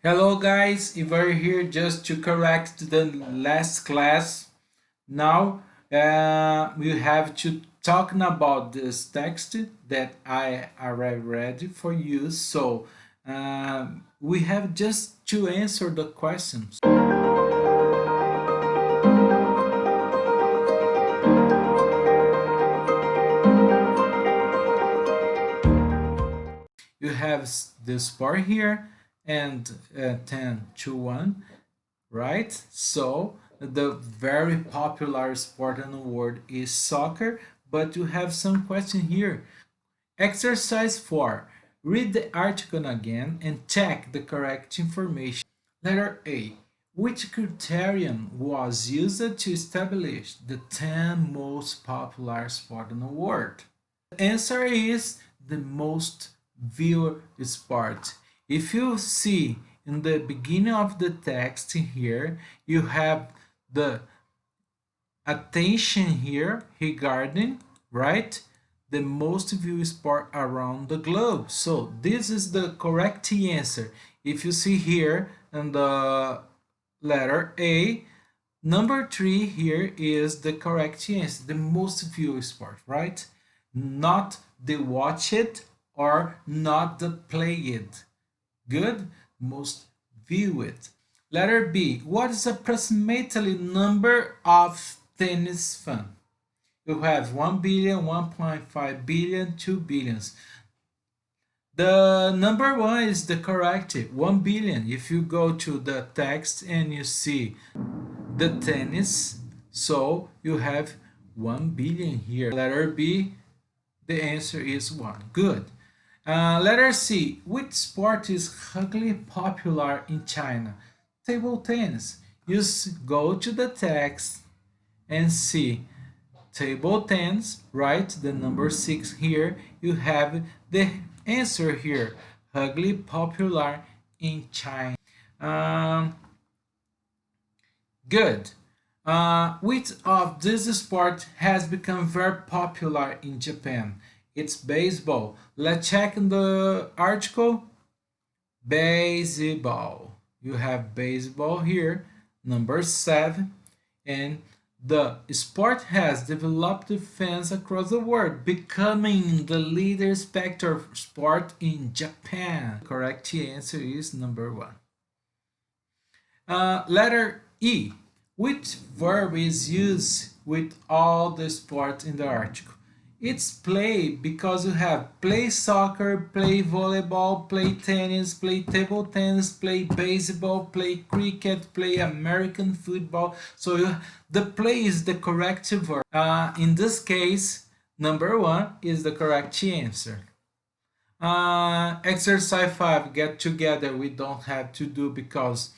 Hello guys, if we're here just to correct the last class. Now we have to talking about this text that I already read for you. So we have just to answer the questions. You have this part here and 10 to 1, right? So the very popular sport in the world is soccer, but you have some question here. Exercise 4. Read the article again and check the correct information. Letter A. Which criterion was used to establish the 10 most popular sports in the world? The answer is the most viewed sport. If you see in the beginning of the text here, you have the attention here regarding, right, the most viewed sport around the globe. So this is the correct answer. If you see here in the letter A, number 3 here is the correct answer, the most viewed sport, right? Not the watch it or not the play it. Good, most viewed. Letter B, what is approximately number of tennis fans? You have 1 billion, 1.5 billion, 2 billions. The number 1 is the correct 1 billion. If you go to the text and you see the tennis, so you have 1 billion here. Letter B, the answer is 1. Good. Letter C, which sport is hugely popular in China? Table tennis. You go to the text and see table tennis, right? The number 6 here. You have the answer here, hugely popular in China. Good. Which of these sport has become very popular in Japan? It's baseball. Let's check in the article. Baseball. You have baseball here, number 7, and the sport has developed fans across the world, becoming the leader spectator sport in Japan. The correct answer is number 1. Letter E. Which verb is used with all the sports in the article? It's play, because you have play soccer, play volleyball, play tennis, play table tennis, play baseball, play cricket, play American football. So the play is the correct verb. In this case, number 1 is the correct answer. Exercise 5, get together. We don't have to do because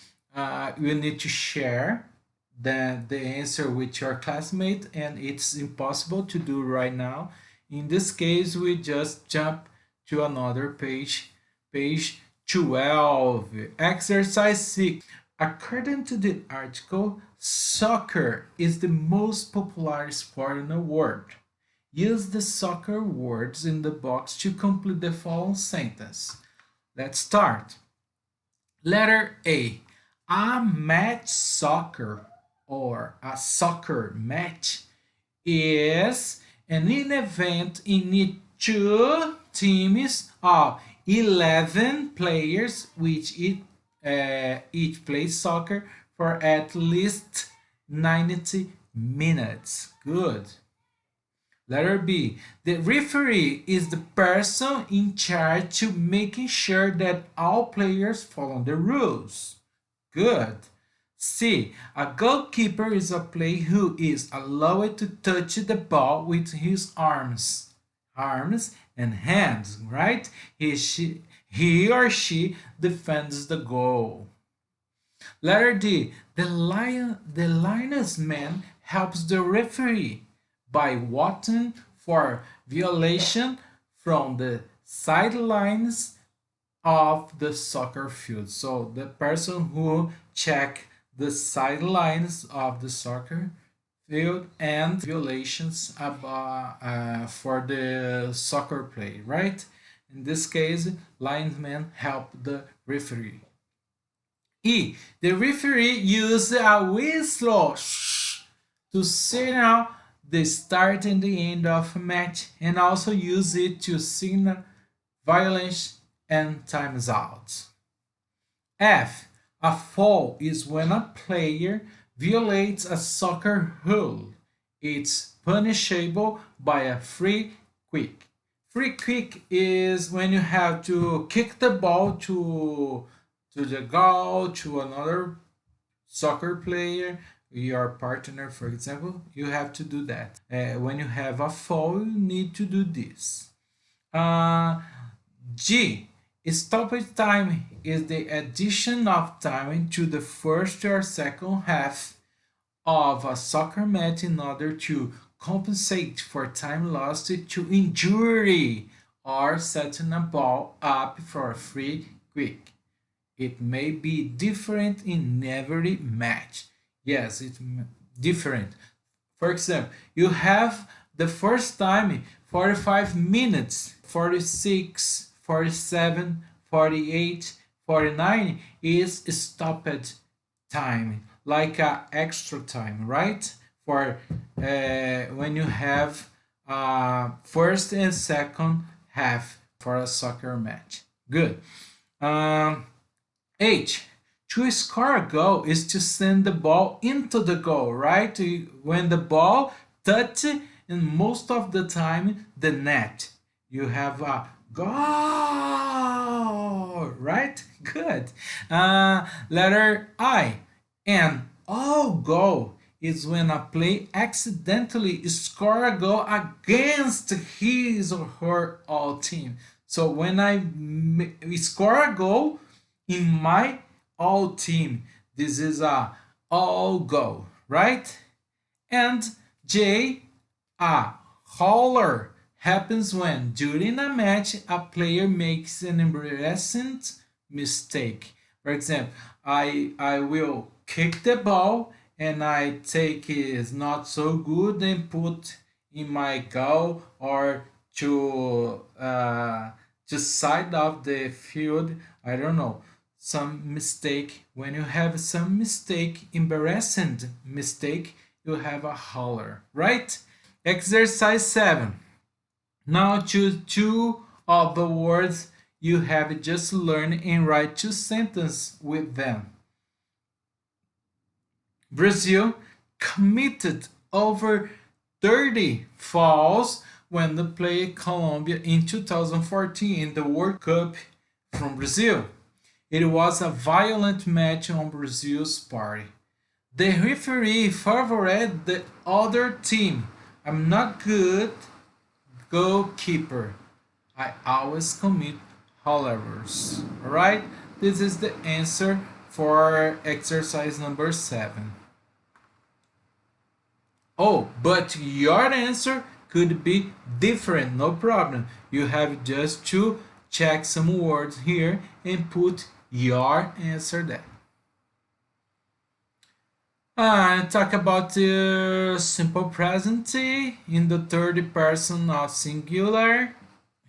you need to share the answer with your classmate, and it's impossible to do right now. In this case, we just jump to another page, page 12. Exercise 6. According to the article, soccer is the most popular sport in the world. Use the soccer words in the box to complete the following sentence. Let's start. Letter A. A match soccer or a soccer match is an event in which 2 teams of 11 players which each plays soccer for at least 90 minutes. Good. Letter B. The referee is the person in charge to making sure that all players follow the rules. Good. C. A goalkeeper is a player who is allowed to touch the ball with his arms and hands, right? He or she defends the goal. Letter D. The linesman helps the referee by watching for violation from the sidelines of the soccer field. So the person who check the sidelines of the soccer field and violations for the soccer play, right? In this case, linesmen help the referee. E. The referee used a whistle to signal the start and the end of a match, and also use it to signal violence and times out. F. A foul is when a player violates a soccer rule. It's punishable by a free kick. Free kick is when you have to kick the ball to the goal, to another soccer player, your partner, for example. You have to do that. When you have a foul, you need to do this. G. Stoppage time is the addition of time to the first or second half of a soccer match in order to compensate for time lost to injury or setting a ball up for a free kick. It may be different in every match. Yes, it's different. For example, you have the first time 45 minutes, 46, 47, 48, 49 is stopped time, like a extra time, right? For when you have first and second half for a soccer match. Good. H. To score a goal is to send the ball into the goal, right? When the ball touches, and most of the time, the net. You have a goal, right? Good. Letter I. An all goal is when a player accidentally score a goal against his or her all team. So when I score a goal in my all team, this is a all goal, right? And J, a hauler happens when during a match a player makes an embarrassing mistake. For example, I will kick the ball and I take it not so good and put in my goal or to side of the field. I don't know, some mistake. When you have some mistake, embarrassing mistake, you have a hauler, right? Exercise 7. Now choose two of the words you have just learned and write two sentences with them. Brazil committed over 30 fouls when they played Colombia in 2014 in the World Cup from Brazil. It was a violent match on Brazil's part. The referee favored the other team. I'm not good goalkeeper. I always commit holdovers. Alright? This is the answer for exercise number 7. Oh, but your answer could be different, no problem. You have just to check some words here and put your answer there. Talk about the simple present in the third person of singular.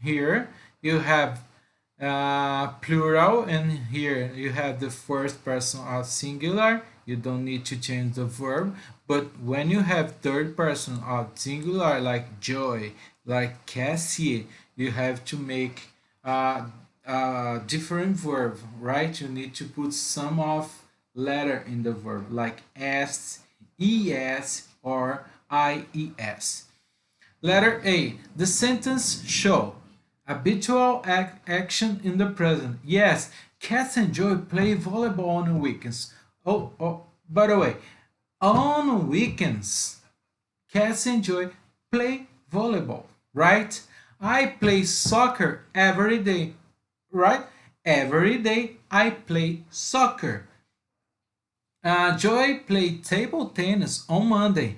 Here you have plural, and here you have the first person of singular. You don't need to change the verb, but when you have third person of singular like Joy, like Cassie, you have to make different verb, right? You need to put some of letter in the verb like s, es, or ies. Letter A. The sentence show habitual action in the present. Yes, Cass and Joy play volleyball on the weekends. Oh, by the way, on weekends, Cass and Joy play volleyball, right? I play soccer every day, right? Every day I play soccer. Joy played table tennis on Monday.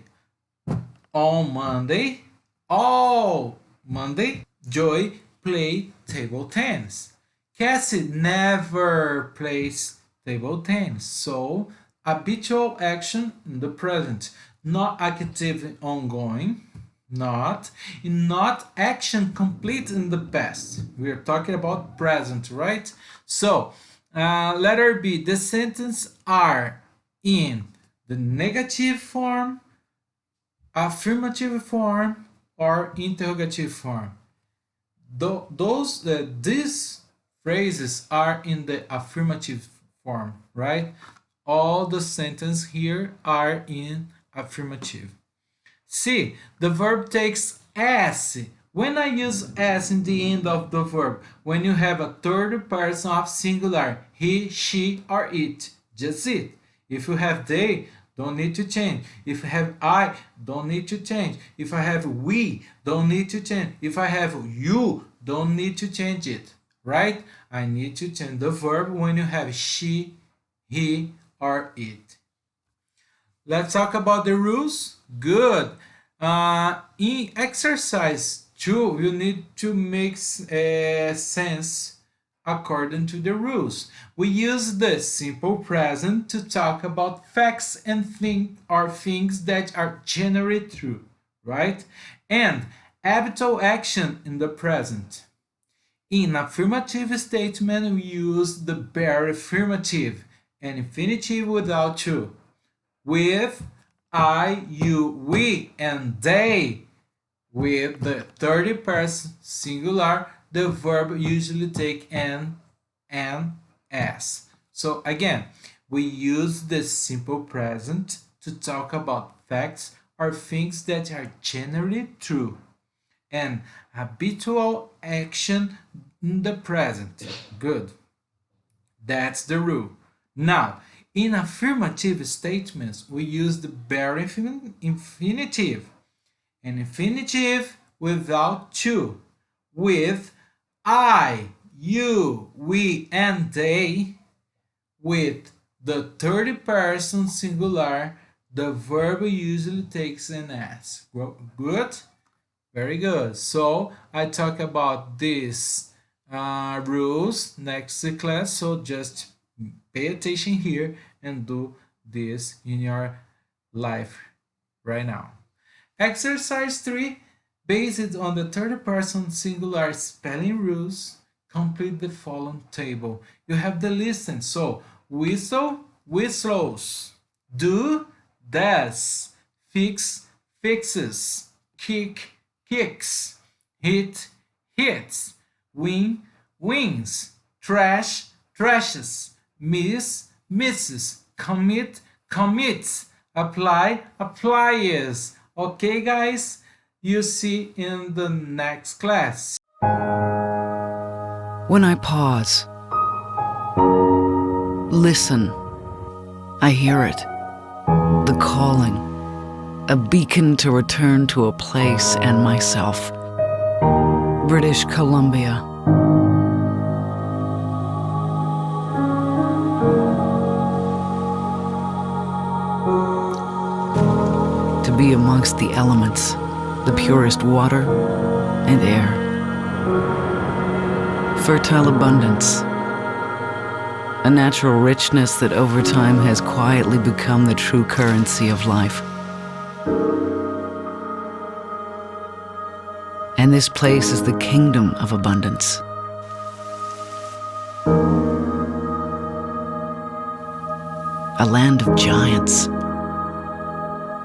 On Monday, all Monday, Joy played table tennis. Cassie never plays table tennis. So, habitual action in the present, not active ongoing, not action complete in the past. We are talking about present, right? So, Letter B, the sentences are in the negative form, affirmative form, or interrogative form. These phrases are in the affirmative form, right? All the sentences here are in affirmative. C, the verb takes S. When I use S in the end of the verb, when you have a third person of singular, he, she, or it, just it. If you have they, don't need to change. If I have I, don't need to change. If I have we, don't need to change. If I have you, don't need to change it, right? I need to change the verb when you have she, he, or it. Let's talk about the rules. Good. In exercise 2, you need to make sense according to the rules. We use the simple present to talk about facts and things that are generally true, right? And habitual action in the present. In affirmative statement, we use the bare affirmative and infinitive without to. With I, you, we, and they. With the third person singular, the verb usually take an, s. So again, we use the simple present to talk about facts or things that are generally true. And habitual action in the present. Good. That's the rule. Now, in affirmative statements, we use the bare infinitive. An infinitive without to. With I, you, we, and they. With the third person singular, the verb usually takes an s. Good? Very good. So I talk about these rules next class. So just pay attention here and do this in your life right now. Exercise 3, based on the third person singular spelling rules, complete the following table. You have the listen. So whistle, whistles. Do, does. Fix, fixes. Kick, kicks. Hit, hits. Win, wins. Trash, trashes. Miss, misses. Commit, commits. Apply, applies. Okay, guys? You see in the next class. When I pause, listen, I hear it, the calling, a beacon to return to a place and myself. British Columbia. To be amongst the elements, the purest water and air. Fertile abundance, a natural richness that over time has quietly become the true currency of life. And this place is the kingdom of abundance. A land of giants.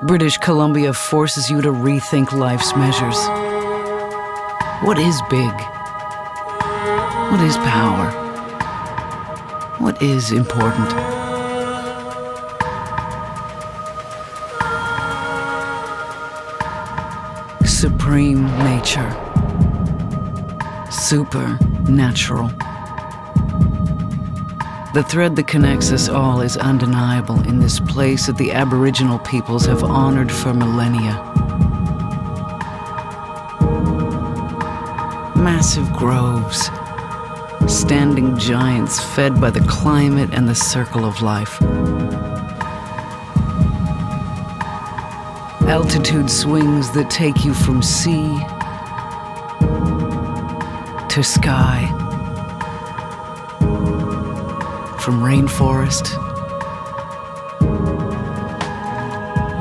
British Columbia forces you to rethink life's measures. What is big? What is power? What is important? Supreme nature. Supernatural. The thread that connects us all is undeniable in this place that the Aboriginal peoples have honored for millennia. Massive groves, standing giants fed by the climate and the circle of life. Altitude swings that take you from sea to sky. From rainforest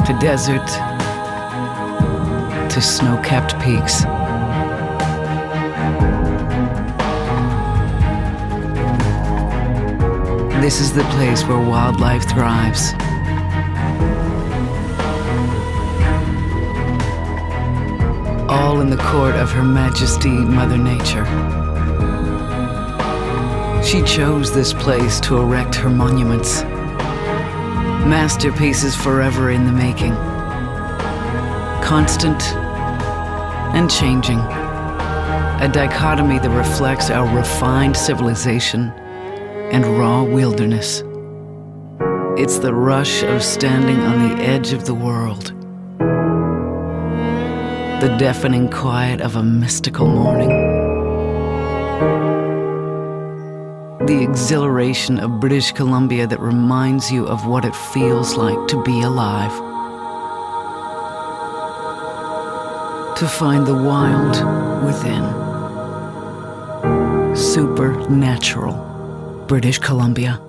to desert to snow-capped peaks. This is the place where wildlife thrives. All in the court of Her Majesty Mother Nature. She chose this place to erect her monuments. Masterpieces forever in the making. Constant and changing. A dichotomy that reflects our refined civilization and raw wilderness. It's the rush of standing on the edge of the world. The deafening quiet of a mystical morning. The exhilaration of British Columbia that reminds you of what it feels like to be alive. To find the wild within. Supernatural British Columbia.